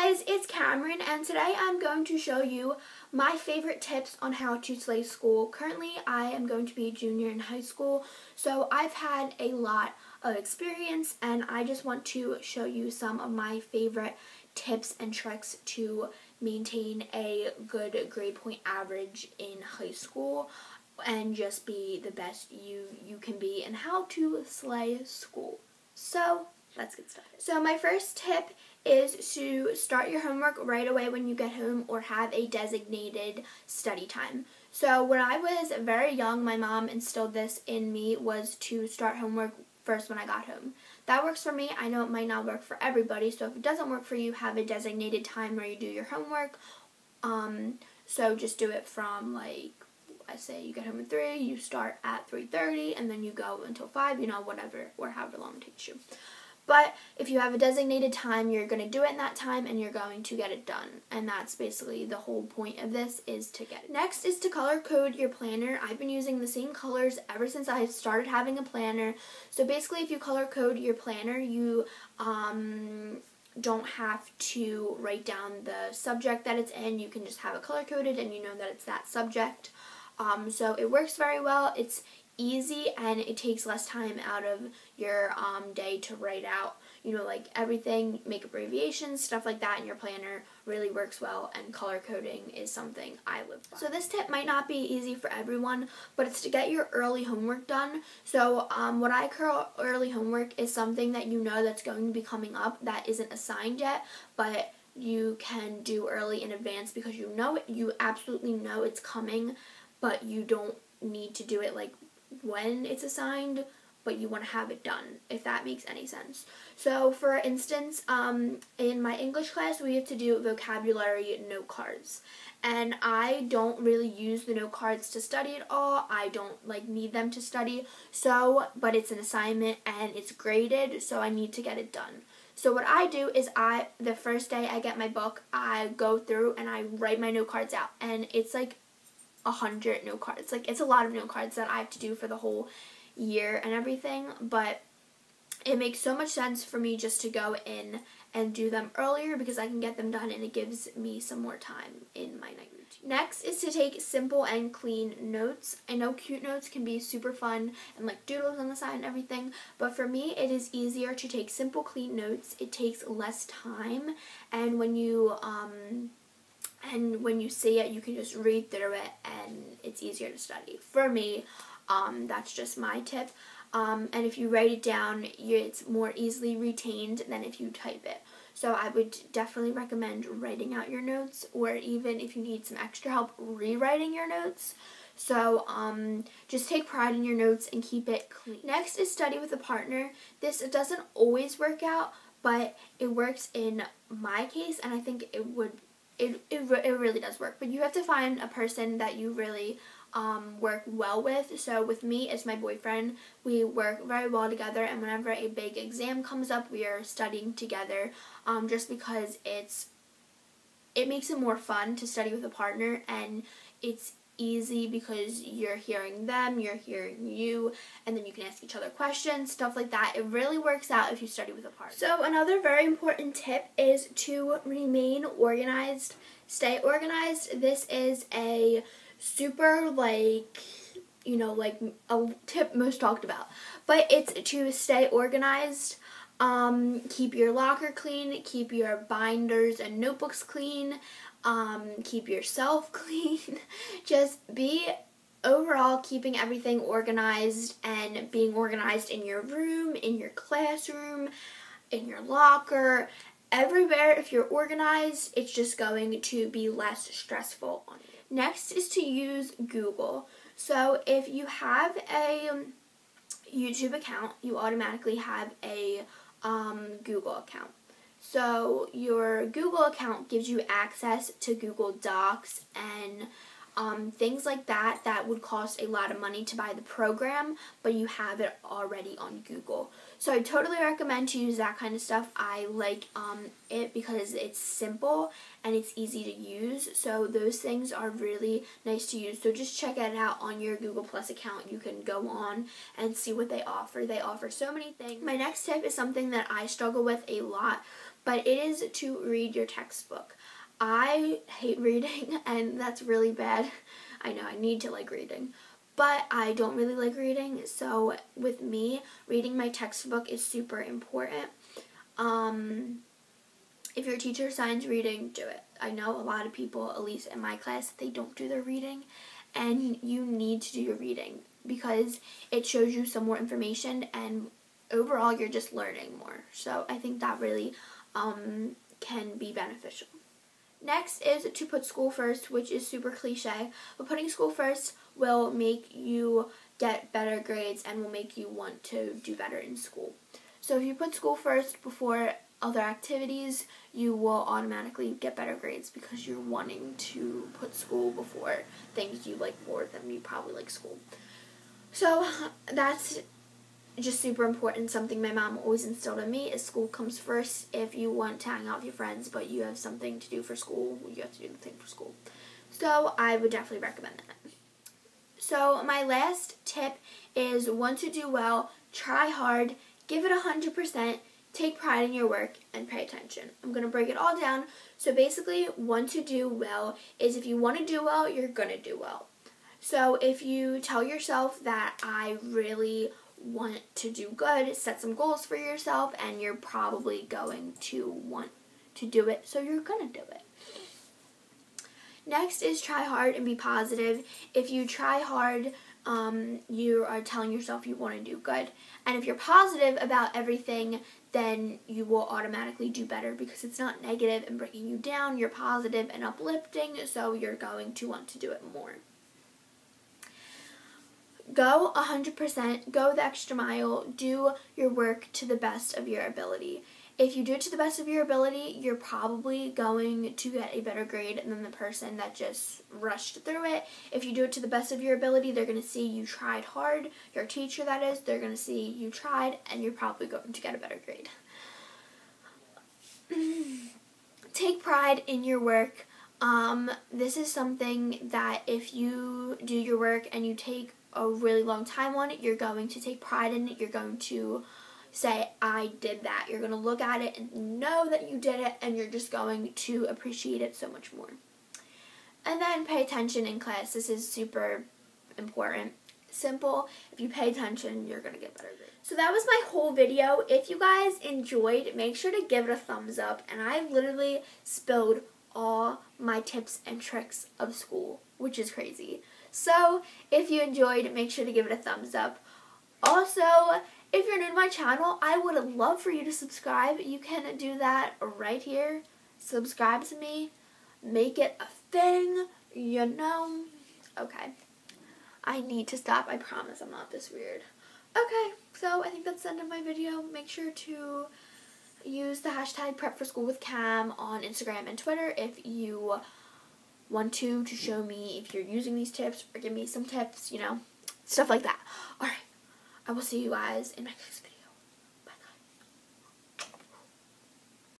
guys, it's Camryn, and today I'm going to show you my favorite tips on how to slay school. Currently, I am going to be a junior in high school, so I've had a lot of experience, and I just want to show you some of my favorite tips and tricks to maintain a good grade point average in high school and just be the best you can be, and how to slay school. So let's get started. So my first tip is to start your homework right away when you get home, or have a designated study time. So when I was very young, my mom instilled this in me, was to start homework first when I got home. That works for me. I know it might not work for everybody, so if it doesn't work for you, have a designated time where you do your homework. So just do it from, like, I say you get home at 3, you start at 3:30, and then you go until 5, whatever, or however long it takes you. But if you have a designated time, you're going to do it in that time, and you're going to get it done. And that's basically the whole point of this, is to get it. Next is to color code your planner. I've been using the same colors ever since I started having a planner. So basically, if you color code your planner, you don't have to write down the subject that it's in. You can just have it color coded, and you know that it's that subject. So it works very well. It's easy, and it takes less time out of your day to write out, like everything, make abbreviations, stuff like that in your planner. Really works well, and color coding is something I live by. So this tip might not be easy for everyone, but it's to get your early homework done. So what I call early homework is something that that's going to be coming up that isn't assigned yet, but you can do early in advance because you absolutely know it's coming, but you don't need to do it like when it's assigned, but you want to have it done, if that makes any sense. So for instance, in my English class, we have to do vocabulary note cards, and I don't really use the note cards to study at all. I don't need them to study, but it's an assignment and it's graded, so I need to get it done. So what I do is the first day I get my book, I go through and I write my note cards out, and it's like 100 note cards. It's a lot of note cards that I have to do for the whole year and everything, but it makes so much sense for me just to go in and do them earlier because I can get them done, and it gives me some more time in my night routine. Next is to take simple and clean notes. I know cute notes can be super fun and doodles on the side and everything, but for me it is easier to take simple, clean notes. It takes less time, and when you see it, you can just read through it, and it's easier to study. For me, that's just my tip. And if you write it down, it's more easily retained than if you type it. So I would definitely recommend writing out your notes, or even if you need some extra help, rewriting your notes. So just take pride in your notes and keep it clean. Next is study with a partner. This doesn't always work out, but it works in my case, and I think it would. It really does work, but you have to find a person that you really work well with. So with me, it's my boyfriend. We work very well together, and whenever a big exam comes up, we are studying together, just because it makes it more fun to study with a partner, and it's easy because you're hearing them, you're hearing you, and then you can ask each other questions, stuff like that. It really works out if you study with a partner. So another very important tip is to remain organized, stay organized. This is a super a tip most talked about, but it's to stay organized. Keep your locker clean, keep your binders and notebooks clean, keep yourself clean. Just be overall keeping everything organized, and being organized in your room, in your classroom, in your locker, everywhere. If you're organized, it's just going to be less stressful on you. Next is to use Google. So if you have a YouTube account, you automatically have a Google account. So your Google account gives you access to Google Docs and things like that would cost a lot of money to buy the program, but you have it already on Google. So I totally recommend to use that kind of stuff. I like it because it's simple and it's easy to use. So those things are really nice to use. So just check it out on your Google Plus account. You can go on and see what they offer. They offer so many things. My next tip is something that I struggle with a lot, but it is to read your textbook. I hate reading, and that's really bad. I know I need to like reading, but I don't really like reading, so with me, reading my textbook is super important. If your teacher assigns reading, do it. I know a lot of people, at least in my class, they don't do their reading, and you need to do your reading because it shows you some more information, and overall you're just learning more. So I think that really can be beneficial. Next is to put school first, which is super cliche, but putting school first will make you get better grades and will make you want to do better in school. So if you put school first before other activities, you will automatically get better grades because you're wanting to put school before things you like more than you probably like school. So that's just super important. Something my mom always instilled in me is school comes first. If you want to hang out with your friends but you have something to do for school, you have to do the thing for school. So I would definitely recommend that. So my last tip is, want to do well, try hard, give it 100%, take pride in your work, and pay attention. I'm going to break it all down. So basically, want to do well is if you want to do well, you're going to do well. So if you tell yourself that I really want to do good, set some goals for yourself, and you're probably going to want to do it, so you're going to do it. Next is try hard and be positive. If you try hard, you are telling yourself you want to do good. And if you're positive about everything, then you will automatically do better because it's not negative and bringing you down. You're positive and uplifting, so you're going to want to do it more. Go 100%, go the extra mile, do your work to the best of your ability. If you do it to the best of your ability, you're probably going to get a better grade than the person that just rushed through it. If you do it to the best of your ability, they're going to see you tried hard. Your teacher, that is, they're going to see you tried, and you're probably going to get a better grade. Take pride in your work. This is something that if you do your work and you take a really long time on it, you're going to take pride in it. You're going to say, I did that. You're going to look at it and know that you did it, and you're just going to appreciate it so much more. And then pay attention in class. This is super important. Simple. If you pay attention, you're going to get better grades. So that was my whole video. If you guys enjoyed, make sure to give it a thumbs up. And I literally spilled all my tips and tricks of school, which is crazy. So if you enjoyed, make sure to give it a thumbs up. Also, if you're new to my channel, I would love for you to subscribe. You can do that right here. Subscribe to me. Make it a thing, you know. Okay. I need to stop. I promise I'm not this weird. Okay, so I think that's the end of my video. Make sure to use the hashtag PrepForSchoolWithCam on Instagram and Twitter if you want to show me if you're using these tips or give me some tips, you know, stuff like that. Alright, I will see you guys in my next video.